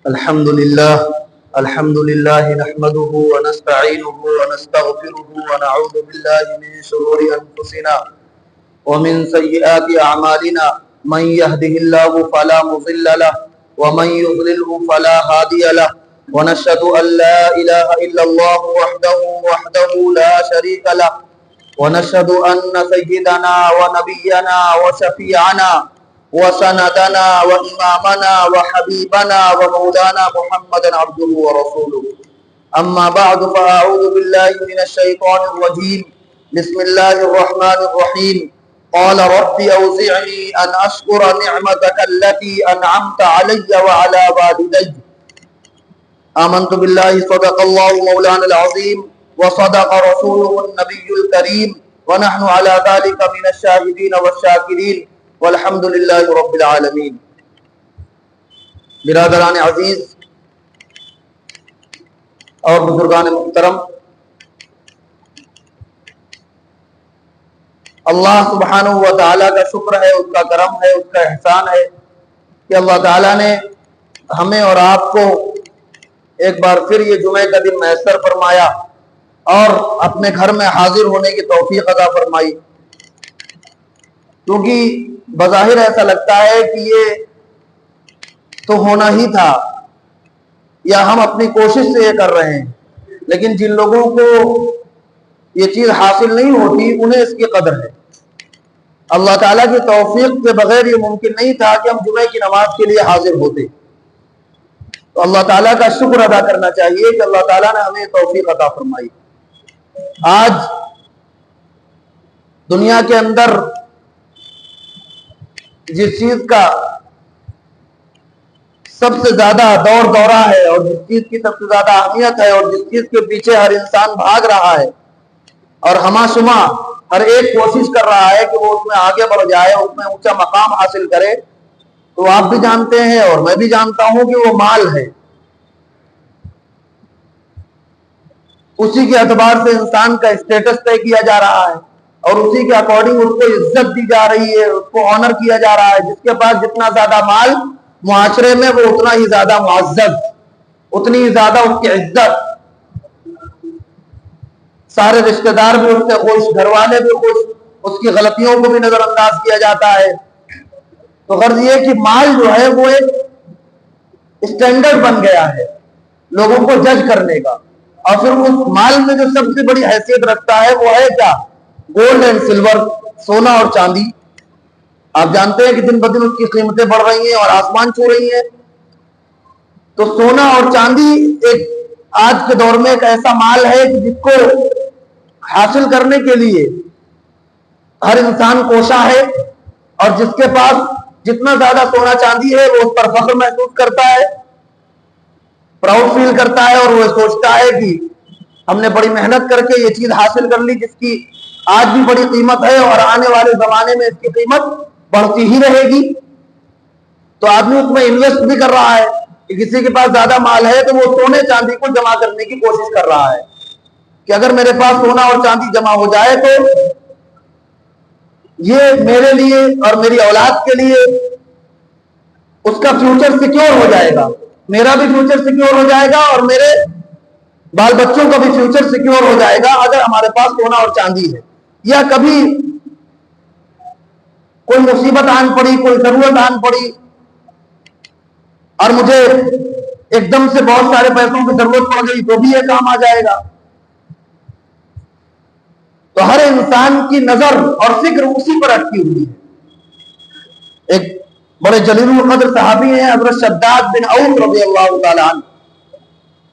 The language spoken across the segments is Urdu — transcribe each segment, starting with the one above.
الحمد لله نحمده ونستعينه ونستغفره ونعوذ بالله من شرور أنفسنا ومن سيئات أعمالنا من يهده الله فلا مضل له ومن يضلله فلا هادي له ونشهد أن لا إله إلا الله وحده لا شريك له ونشهد أن سيدنا ونبينا وشفيعنا وسندنا وإمامنا وحبيبنا ومولانا محمد عبده ورسوله أما بعد فأعوذ بالله من الشيطان الرجيم بسم الله الرحمن الرحيم قال رب أوزعني أن أشكر نعمتك التي أنعمت علي وعلى والدي آمنت بالله صدق الله مولانا العظيم وصدق رسوله النبي الكريم ونحن على ذلك من الشاهدين والشاكرين والحمد للہ رب العالمین۔ برادران عزیز اور بزرگان محترم، اللہ سبحانہ و تعالیٰ کا شکر ہے، اس کا کرم ہے، اس کا احسان ہے کہ اللہ تعالیٰ نے ہمیں اور آپ کو ایک بار پھر یہ جمعہ کا دن میسر فرمایا اور اپنے گھر میں حاضر ہونے کی توفیق عطا فرمائی۔ کیونکہ بظاہر ایسا لگتا ہے کہ یہ تو ہونا ہی تھا یا ہم اپنی کوشش سے یہ کر رہے ہیں، لیکن جن لوگوں کو یہ چیز حاصل نہیں ہوتی انہیں اس کی قدر ہے۔ اللہ تعالیٰ کی توفیق کے بغیر یہ ممکن نہیں تھا کہ ہم جمعہ کی نماز کے لیے حاضر ہوتے۔ تو اللہ تعالیٰ کا شکر ادا کرنا چاہیے کہ اللہ تعالیٰ نے ہمیں توفیق عطا فرمائی۔ آج دنیا کے اندر جس چیز کا سب سے زیادہ دور دورہ ہے اور جس چیز کی سب سے زیادہ اہمیت ہے اور جس چیز کے پیچھے ہر انسان بھاگ رہا ہے اور ہمہ شمہ ہر ایک کوشش کر رہا ہے کہ وہ اس میں آگے بڑھ جائے، اس میں اونچا مقام حاصل کرے، تو آپ بھی جانتے ہیں اور میں بھی جانتا ہوں کہ وہ مال ہے۔ اسی کے اعتبار سے انسان کا اسٹیٹس طے کیا جا رہا ہے اور اسی کے اکارڈنگ اس کو عزت دی جا رہی ہے، اس کو آنر کیا جا رہا ہے۔ جس کے پاس جتنا زیادہ مال معاشرے میں وہ اتنا ہی زیادہ معزز، اتنی ہی زیادہ اس کی عزت، سارے رشتہ دار بھی اس سے خوش، گھر والے بھی خوش، اس کی غلطیوں کو بھی نظر انداز کیا جاتا ہے۔ تو غرض یہ کہ مال جو ہے وہ ایک اسٹینڈرڈ بن گیا ہے لوگوں کو جج کرنے کا، اور پھر اس مال میں جو سب سے بڑی حیثیت رکھتا ہے وہ ہے کیا؟ گولڈ اینڈ سلور، سونا اور چاندی۔ آپ جانتے ہیں کہ دن بدن اس کی قیمتیں بڑھ رہی ہیں اور آسمان چھو رہی ہیں۔ تو سونا اور چاندی ایک آج کے دور میں ایک ایسا مال ہے کہ جس کو حاصل کرنے کے لیے ہر انسان کوشاں ہے، اور جس کے پاس جتنا زیادہ سونا چاندی ہے وہ اس پر فخر محسوس کرتا ہے، پراؤڈ فیل کرتا ہے، اور وہ سوچتا ہے کہ ہم نے بڑی محنت کر کے یہ چیز حاصل کر لی جس کی آج بھی بڑی قیمت ہے اور آنے والے زمانے میں اس کی قیمت بڑھتی ہی رہے گی۔ تو آدمی اس میں انویسٹ بھی کر رہا ہے کہ کسی کے پاس زیادہ مال ہے تو وہ سونے چاندی کو جمع کرنے کی کوشش کر رہا ہے کہ اگر میرے پاس سونا اور چاندی جمع ہو جائے تو یہ میرے لیے اور میری اولاد کے لیے اس کا فیوچر سیکیور ہو جائے گا، میرا بھی فیوچر سیکیور ہو جائے گا اور میرے بال بچوں کا بھی فیوچر سیکیور ہو جائے گا اگر ہمارے پاس سونا اور چاندی ہے۔ یا کبھی کوئی مصیبت آن پڑی، کوئی ضرورت آن پڑی اور مجھے ایک دم سے بہت سارے پیسوں کی ضرورت پڑ گئی تو بھی یہ کام آ جائے گا۔ تو ہر انسان کی نظر اور فکر اسی پر اٹکی ہوئی ہے۔ ایک بڑے جلیل القدر صحابی ہیں حضرت شداد بن اوس رضی اللہ تعالی عنہ،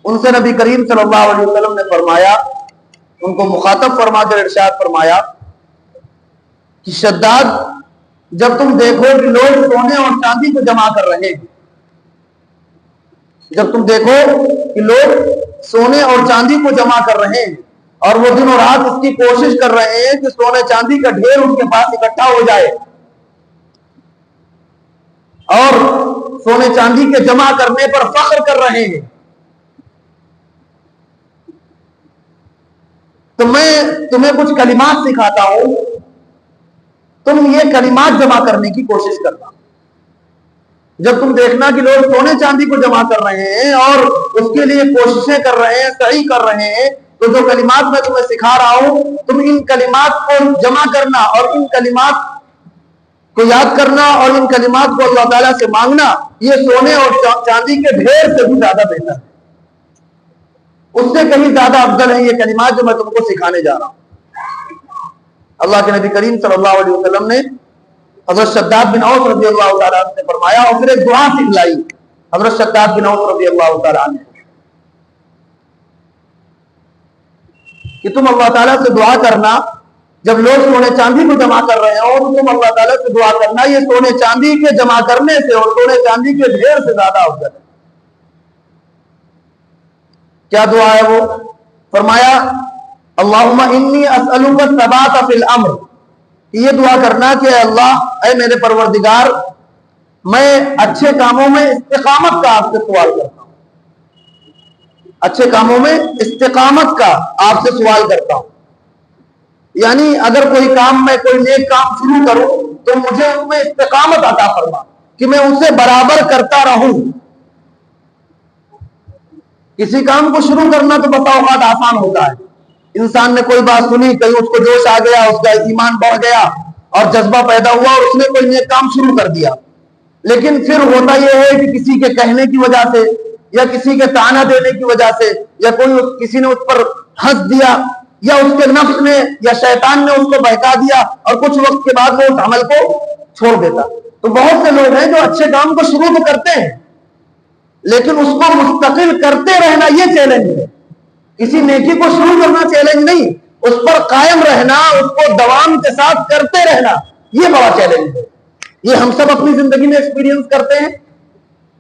ان سے نبی کریم صلی اللہ علیہ وسلم نے فرمایا، ان کو مخاطب فرما کر ارشاد فرمایا کہ شداد، جب تم دیکھو کہ لوگ سونے اور چاندی کو جمع کر رہے ہیں، جب تم دیکھو کہ لوگ سونے اور چاندی کو جمع کر رہے ہیں اور وہ دن اور رات اس کی کوشش کر رہے ہیں کہ سونے چاندی کا ڈھیر ان کے پاس اکٹھا ہو جائے اور سونے چاندی کے جمع کرنے پر فخر کر رہے ہیں، تو میں تمہیں کچھ کلمات سکھاتا ہوں، تم یہ کلمات جمع کرنے کی کوشش کرنا۔ جب تم دیکھنا کہ لوگ سونے چاندی کو جمع کر رہے ہیں اور اس کے لیے کوششیں کر رہے ہیں، سعی کر رہے ہیں، تو جو کلمات میں تمہیں سکھا رہا ہوں تم ان کلمات کو جمع کرنا اور ان کلمات کو یاد کرنا اور ان کلمات کو اللہ تعالیٰ سے مانگنا، یہ سونے اور چاندی کے ڈھیر سے بھی زیادہ بہتر ہے، اس سے کہیں زیادہ افضل ہے یہ کلمات جو میں تم کو سکھانے جا رہا ہوں۔ اللہ کے نبی کریم صلی اللہ علیہ وسلم نے حضرت شداد بن اوس رضی اللہ تعالیٰ عنہ سے فرمایا اور پھر ایک دعا سکھلائی حضرت شداد بن اوس رضی اللہ تعالیٰ عنہ کہ تم اللہ تعالیٰ سے دعا کرنا جب لوگ سونے چاندی کو جمع کر رہے ہو تو تم اللہ تعالیٰ سے دعا کرنا یہ سونے چاندی کے جمع کرنے سے اور سونے چاندی کے ڈھیر سے زیادہ افضل ہے۔ کیا دعا ہے وہ؟ فرمایا اللہم انی اسألک الثبات فی الامر، یہ دعا کرنا کہ اے اللہ، اے میرے پروردگار، میں اچھے کاموں میں استقامت کا آپ سے سوال کرتا ہوں، اچھے کاموں میں استقامت کا آپ سے سوال کرتا ہوں، یعنی اگر کوئی کام میں کوئی نیک کام شروع کروں تو مجھے اس میں استقامت عطا فرما کہ میں اسے برابر کرتا رہوں۔ کسی کام کو شروع کرنا تو بسا اوقات آسان ہوتا ہے، انسان نے کوئی بات سنی، کہیں اس کو جوش آ گیا، اس کا ایمان بڑھ گیا اور جذبہ پیدا ہوا اور اس نے کوئی نیک کام شروع کر دیا، لیکن پھر ہوتا یہ ہے کہ کسی کے کہنے کی وجہ سے یا کسی کے طعنہ دینے کی وجہ سے یا کسی نے اس پر ہنس دیا یا اس کے نفس نے یا شیطان نے اس کو بہکا دیا اور کچھ وقت کے بعد وہ اس عمل کو چھوڑ دیتا۔ تو بہت سے لوگ ہیں جو اچھے کام کو شروع تو کرتے ہیں لیکن اس کو مستقل کرتے رہنا یہ چیلنج ہے۔ کسی نیکی کو شروع کرنا چیلنج نہیں، اس پر قائم رہنا، اس کو دوام کے ساتھ کرتے رہنا یہ بڑا چیلنج ہے۔ یہ ہم سب اپنی زندگی میں ایکسپیرینس کرتے ہیں،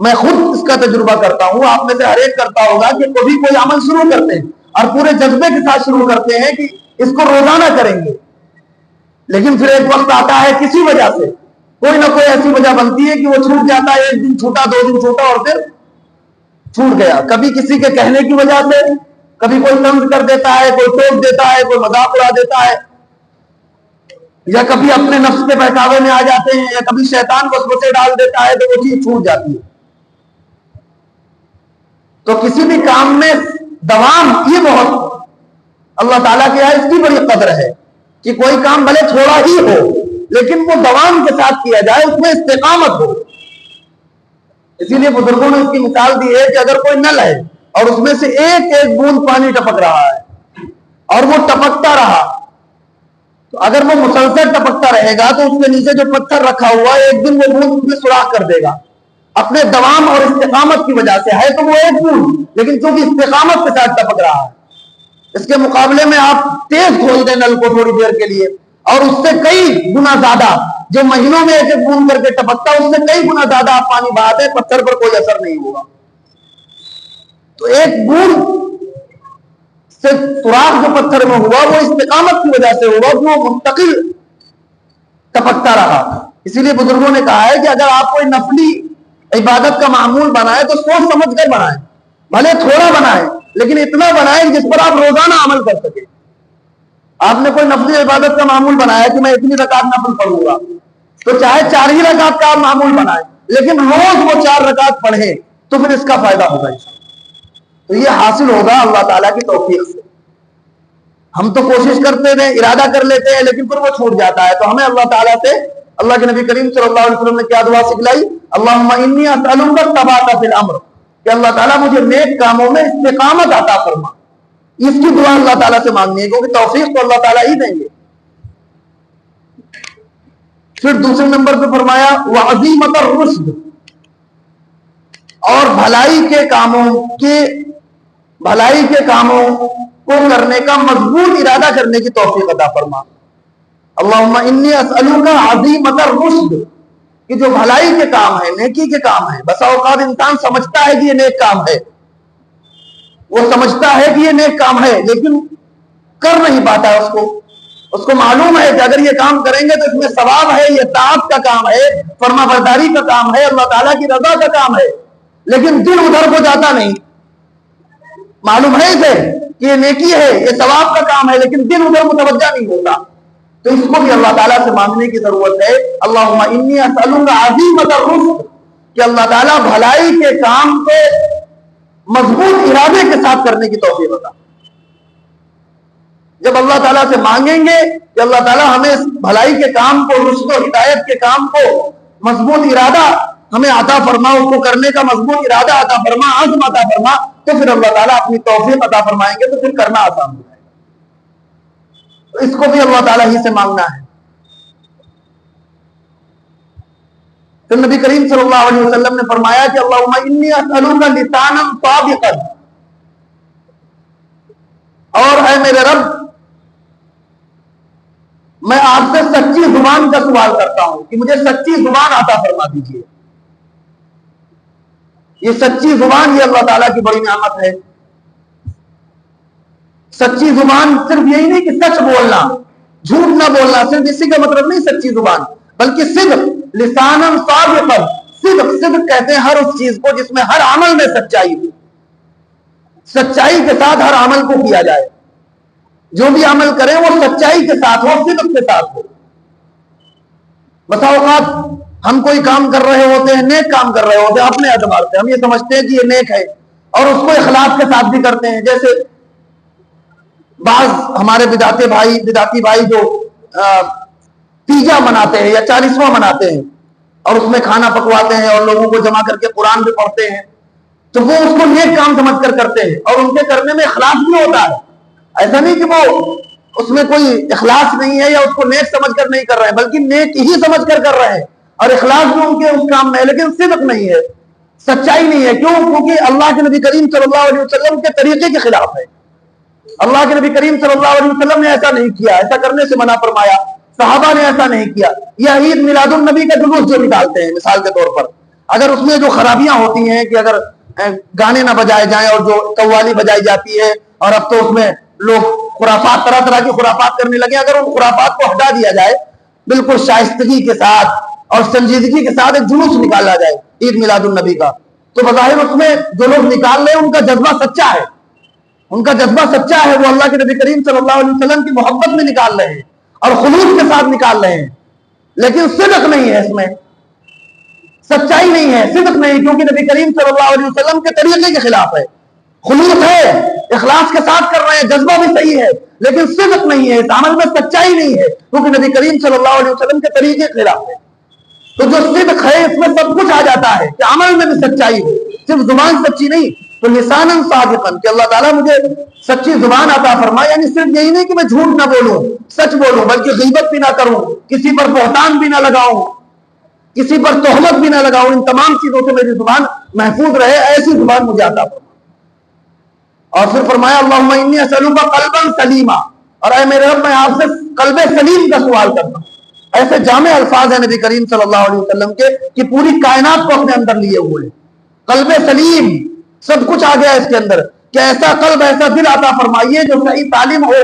میں خود اس کا تجربہ کرتا ہوں، آپ میں سے ہر ایک کرتا ہوگا کہ کبھی کوئی عمل شروع کرتے ہیں اور پورے جذبے کے ساتھ شروع کرتے ہیں کہ اس کو روزانہ کریں گے، لیکن پھر ایک وقت آتا ہے کسی وجہ سے کوئی نہ کوئی ایسی وجہ بنتی ہے کہ وہ چھوٹ جاتا ہے، ایک دن چھوٹا، 2 دن چھوٹا اور پھر چھوٹ گیا، کبھی کسی کے کہنے کی وجہ سے، کبھی کوئی طنز کر دیتا ہے، کوئی ٹوک دیتا ہے، کوئی مذاق اڑا دیتا ہے، یا کبھی اپنے نفس کے بہکاوے میں آ جاتے ہیں، یا کبھی شیطان وسوسے ڈال دیتا ہے تو وہ چیز چھوٹ جاتی ہے۔ تو کسی بھی کام میں دوام یہ بہت اللہ تعالیٰ کے یہاں اس کی بڑی قدر ہے کہ کوئی کام بھلے تھوڑا ہی ہو لیکن وہ دوام کے ساتھ کیا جائے، اس میں استقامت ہو۔ اسی لیے بزرگوں نے اس کی مثال دی ہے کہ اگر کوئی نل ہے اور اس میں سے ایک ایک بوند پانی ٹپک رہا ہے اور وہ ٹپکتا رہا، تو اگر وہ مسلسل ٹپکتا رہے گا تو اس کے نیچے جو پتھر رکھا ہوا ہے ایک دن وہ بوند اس میں سوراخ کر دے گا، اپنے دوام اور استقامت کی وجہ سے ہے تو وہ ایک بوند، لیکن چونکہ استقامت کے ساتھ ٹپک رہا ہے۔ اس کے مقابلے میں آپ تیز کھول دیں نل کو تھوڑی دیر کے لیے اور اس سے کئی گنا زیادہ، جو مہینوں میں ایک ایک بوند کر کے ٹپکتا اس سے کئی گنا زیادہ آپ پانی بہا دیں، پتھر پر کوئی اثر نہیں ہوگا۔ تو ایک بوند سے سوراخ جو پتھر میں ہوا وہ استقامت کی وجہ سے ہوا، وہ مستقل ٹپکتا رہا۔ اسی لیے بزرگوں نے کہا ہے کہ اگر آپ کوئی نفلی عبادت کا معمول بنائے تو سوچ سمجھ کر بنائیں، بھلے تھوڑا بنائیں لیکن اتنا بنائیں جس پر آپ روزانہ عمل کر سکیں۔ آپ نے کوئی نفلی عبادت کا معمول بنایا کہ میں اتنی رکعت نفل پڑھوں گا، تو چاہے 4 ہی رکعت کا آپ معمول بنائیں لیکن روز وہ 4 رکعت پڑھیں تو پھر اس کا فائدہ ہوگا انشاءاللہ۔ تو یہ حاصل ہوگا اللہ تعالیٰ کی توفیق سے۔ ہم تو کوشش کرتے ہیں، ارادہ کر لیتے ہیں لیکن پھر وہ چھوٹ جاتا ہے، تو ہمیں اللہ تعالیٰ سے، اللہ کے نبی کریم صلی اللہ علیہ وسلم نے کیا دعا سکھلائی؟ اللہم انی اسألک الثبات فی الامر، کہ اللہ تعالیٰ مجھے نیک کاموں میں استقامت عطا فرما۔ اس کی دعا اللہ تعالیٰ سے مانگنی ہے کیونکہ توفیق تو اللہ تعالیٰ ہی دیں گے۔ پھر دوسرے نمبر پہ فرمایا وعزیمت الرشد، اور بھلائی کے کاموں کو کرنے کا مضبوط ارادہ کرنے کی توفیق عطا فرما۔ اللہم انی اسألک عزیمت الرشد، کہ جو بھلائی کے کام ہے، نیکی کے کام ہے، بسا اوقات انسان سمجھتا ہے کہ یہ نیک کام ہے، وہ سمجھتا ہے کہ یہ نیک کام ہے لیکن کر نہیں پاتا ہے، اس کو معلوم ہے کہ اگر یہ کام کریں گے تو اس میں ثواب ہے، یہ طاعت کا کام ہے، فرما برداری کا کام ہے، اللہ تعالیٰ کی رضا کا کام ہے، لیکن دل ادھر کو جاتا نہیں۔ معلوم ہے اسے کہ یہ نیکی ہے، یہ ثواب کا کام ہے، لیکن دل ادھر متوجہ نہیں ہوتا، تو اس کو بھی اللہ تعالیٰ سے مانگنے کی ضرورت ہے۔ اللہم انی اسألک عزیمت الرشد، کہ اللہ تعالیٰ بھلائی کے کام کو مضبوط ارادے کے ساتھ کرنے کی توفیق عطا۔ جب اللہ تعالیٰ سے مانگیں گے کہ اللہ تعالیٰ ہمیں اس بھلائی کے کام کو، رشد و ہدایت کے کام کو مضبوط ارادہ ہمیں عطا فرما، اس کو کرنے کا مضبوط ارادہ عطا فرما، عزم عطا فرما، تو پھر اللہ تعالیٰ اپنی توفیق عطا فرمائیں گے، تو پھر کرنا آسان ہو جائے گا۔ تو اس کو بھی اللہ تعالیٰ ہی سے مانگنا ہے۔ پھر نبی کریم صلی اللہ علیہ وسلم نے فرمایا کہ اللہم انی اسألوک لسانا صادقا، اور اے میرے رب میں آپ سے سچی زبان کا سوال کرتا ہوں کہ مجھے سچی زبان عطا فرما دیجیے۔ یہ سچی زبان یہ اللہ تعالیٰ کی بڑی نعمت ہے۔ سچی زبان صرف یہی نہیں کہ سچ بولنا، جھوٹ نہ بولنا، صرف اسی کا مطلب نہیں سچی زبان، بلکہ صدق، لسانا صادقا، صدق کہتے ہیں ہر اس چیز کو جس میں ہر عمل میں سچائی ہو، سچائی کے ساتھ ہر عمل کو کیا جائے، جو بھی عمل کریں وہ سچائی کے ساتھ ہو، صدق کے ساتھ ہو۔ بسا اوقات ہم کوئی کام کر رہے ہوتے ہیں، نیک کام کر رہے ہوتے ہیں، اپنے اعتبار سے ہم یہ سمجھتے ہیں کہ یہ نیک ہے اور اس کو اخلاص کے ساتھ بھی کرتے ہیں۔ جیسے بعض ہمارے بدعتی بھائی جو تیجا مناتے ہیں یا 40واں مناتے ہیں اور اس میں کھانا پکواتے ہیں اور لوگوں کو جمع کر کے قرآن بھی پڑھتے ہیں، تو وہ اس کو نیک کام سمجھ کر کرتے ہیں اور ان کے کرنے میں اخلاص بھی ہوتا ہے۔ ایسا نہیں کہ وہ اس میں کوئی اخلاص نہیں ہے یا اس کو نیک سمجھ کر نہیں کر رہے ہیں، بلکہ نیک ہی سمجھ کر کر رہے ہیں اور اخلاص بھی ان کے اس کام میں ہے، لیکن صدق نہیں ہے، سچائی نہیں ہے۔ کیوں؟ کیونکہ اللہ کے نبی کریم صلی اللہ علیہ وسلم کے طریقے کے خلاف ہے۔ اللہ کے نبی کریم صلی اللہ علیہ وسلم نے ایسا نہیں کیا، ایسا کرنے سے منع فرمایا، صحابہ نے ایسا نہیں کیا۔ یا عید میلاد النبی کا جلوس جو نکالتے ہیں مثال کے طور پر، اگر اس میں جو خرابیاں ہوتی ہیں کہ اگر گانے نہ بجائے جائیں اور جو قوالی بجائی جاتی ہے، اور اب تو اس میں لوگ خرافات، طرح طرح کی خرافات کرنے لگے، اگر ان خرافات کو ہٹا دیا جائے، بالکل شائستگی کے ساتھ اور سنجیدگی کے ساتھ ایک جلوس نکالا جائے عید میلاد النبی کا، تو بظاہر اس میں جو لوگ نکال رہے ہیں ان کا جذبہ سچا ہے، ان کا جذبہ سچا ہے، وہ اللہ کے نبی کریم صلی اللہ علیہ وسلم کی محبت میں نکال رہے ہیں اور خلوص کے ساتھ نکال رہے ہیں، لیکن صدق نہیں ہے، اس میں سچائی نہیں ہے، صدق نہیں، کیونکہ نبی کریم صلی اللہ علیہ وسلم کے طریقے کے خلاف ہے۔ خلوص ہے، اخلاص کے ساتھ کر رہے ہیں، جذبہ بھی صحیح ہے، لیکن صدق نہیں ہے، اس عمل میں سچائی نہیں ہے، کیونکہ نبی کریم صلی اللہ علیہ وسلم کے طریقے کے خلاف ہے۔ تو جو صدق ہے اس میں سب کچھ آ جاتا ہے کہ عمل میں بھی سچائی ہو، صرف زبان سچی نہیں۔ تو لسانا صادقا کہ اللہ تعالیٰ مجھے سچی زبان عطا فرمائے، یعنی صرف یہی نہیں کہ میں جھوٹ نہ بولوں، سچ بولوں، بلکہ غیبت بھی نہ کروں، کسی پر بہتان بھی نہ لگاؤں، کسی پر تہمت بھی نہ لگاؤں، ان تمام چیزوں سے میری زبان محفوظ رہے، ایسی زبان مجھے عطا فرمائے۔ اور پھر فرمایا اللہم انی اسألوک قلبا سلیما، اور اے میرے رب میں آپ سے قلب سلیم کا سوال کرتا ہوں۔ ایسے جامع الفاظ ہیں نبی کریم صلی اللہ علیہ وسلم کے کہ پوری کائنات کو اپنے اندر لیے ہوئے، قلب سلیم، سب کچھ آ گیا اس کے اندر، کہ ایسا قلب، ایسا دل عطا فرمائیے جو صحیح تعلیم ہو،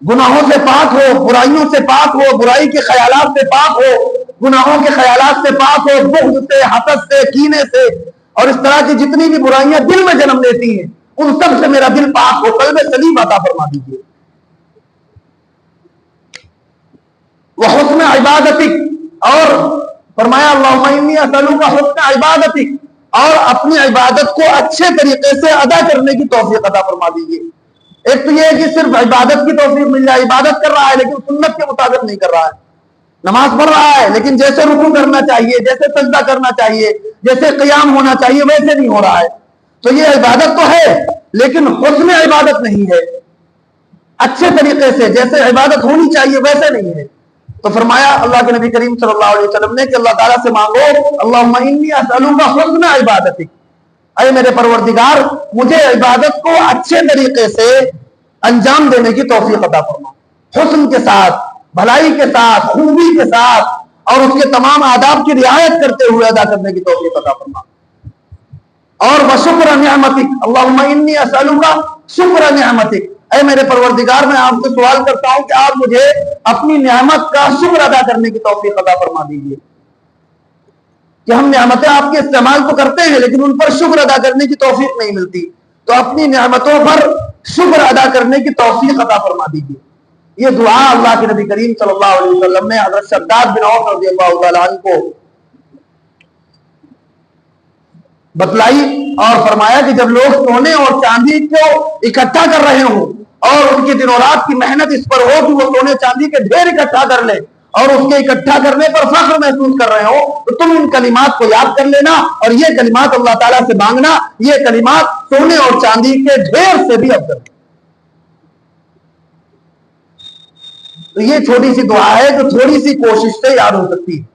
گناہوں سے پاک ہو، برائیوں سے پاک ہو، برائی کے خیالات سے پاک ہو، گناہوں کے خیالات سے پاک ہو، بغض سے، حسد سے، کینے سے اور اس طرح کی جتنی بھی برائیاں دل میں جنم لیتی ہیں ان سب سے میرا دل پاک ہو، قلب سلیم عطا فرما دیجیے۔ وحسن عبادتک، اور فرمایا اللہم انی اسألوک حسن عبادتک، اور اپنی عبادت کو اچھے طریقے سے ادا کرنے کی توفیق عطا فرما دیجیے۔ ایک تو یہ ہے کہ صرف عبادت کی توفیق مل جائے، عبادت کر رہا ہے لیکن سنت کے مطابق نہیں کر رہا ہے، نماز پڑھ رہا ہے لیکن جیسے رکوع کرنا چاہیے، جیسے سجدہ کرنا چاہیے، جیسے قیام ہونا چاہیے ویسے نہیں ہو رہا ہے، تو یہ عبادت تو ہے لیکن حسن عبادت نہیں ہے، اچھے طریقے سے جیسے عبادت ہونی چاہیے ویسے نہیں ہے۔ تو فرمایا اللہ کے نبی کریم صلی اللہ علیہ وسلم نے کہ اللہ تعالیٰ سے مانگو اللہم انی اسألوک حسن عبادتک، اے میرے پروردگار مجھے عبادت کو اچھے طریقے سے انجام دینے کی توفیق عطا فرما، حسن کے ساتھ، بھلائی کے ساتھ، خوبی کے ساتھ اور اس کے تمام آداب کی رعایت کرتے ہوئے ادا کرنے کی توفیق عطا فرما۔ اور وشکر نعمتک، اللہم انی اسألوک شکر نعمتک، اے میرے پروردگار میں آپ سے سوال کرتا ہوں کہ آپ مجھے اپنی نعمت کا شکر ادا کرنے کی توفیق عطا فرما دیجیے، کہ ہم نعمتیں آپ کے استعمال تو کرتے ہیں لیکن ان پر شکر ادا کرنے کی توفیق نہیں ملتی، تو اپنی نعمتوں پر شکر ادا کرنے کی توفیق عطا فرما دیجیے۔ یہ دعا اللہ کے نبی کریم صلی اللہ علیہ وسلم نے حضرت شداد بن عوف رضی اللہ تعالیٰ عنہ کو بتلائی اور فرمایا کہ جب لوگ سونے اور چاندی کو اکٹھا کر رہے ہوں اور ان کی دن و رات کی محنت اس پر ہو کہ وہ سونے چاندی کے ڈھیر اکٹھا کر لیں اور اس کے اکٹھا کرنے پر فخر محسوس کر رہے ہو تو تم ان کلمات کو یاد کر لینا اور یہ کلمات اللہ تعالیٰ سے مانگنا، یہ کلمات سونے اور چاندی کے ڈھیر سے بھی افضل۔ تو یہ چھوٹی سی دعا ہے جو تھوڑی سی کوشش سے یاد ہو سکتی ہے۔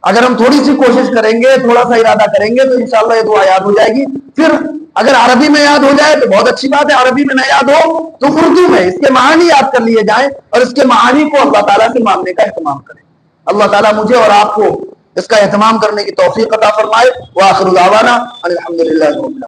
اگر ہم تھوڑی سی کوشش کریں گے، تھوڑا سا ارادہ کریں گے تو انشاءاللہ یہ دعا یاد ہو جائے گی۔ پھر اگر عربی میں یاد ہو جائے تو بہت اچھی بات ہے، عربی میں نہ یاد ہو تو اردو میں اس کے معانی یاد کر لیے جائیں اور اس کے معانی کو اللہ تعالیٰ سے مانگنے کا اہتمام کریں۔ اللہ تعالیٰ مجھے اور آپ کو اس کا اہتمام کرنے کی توفیق عطا فرمائے۔ وآخر دعوانا الحمدللہ۔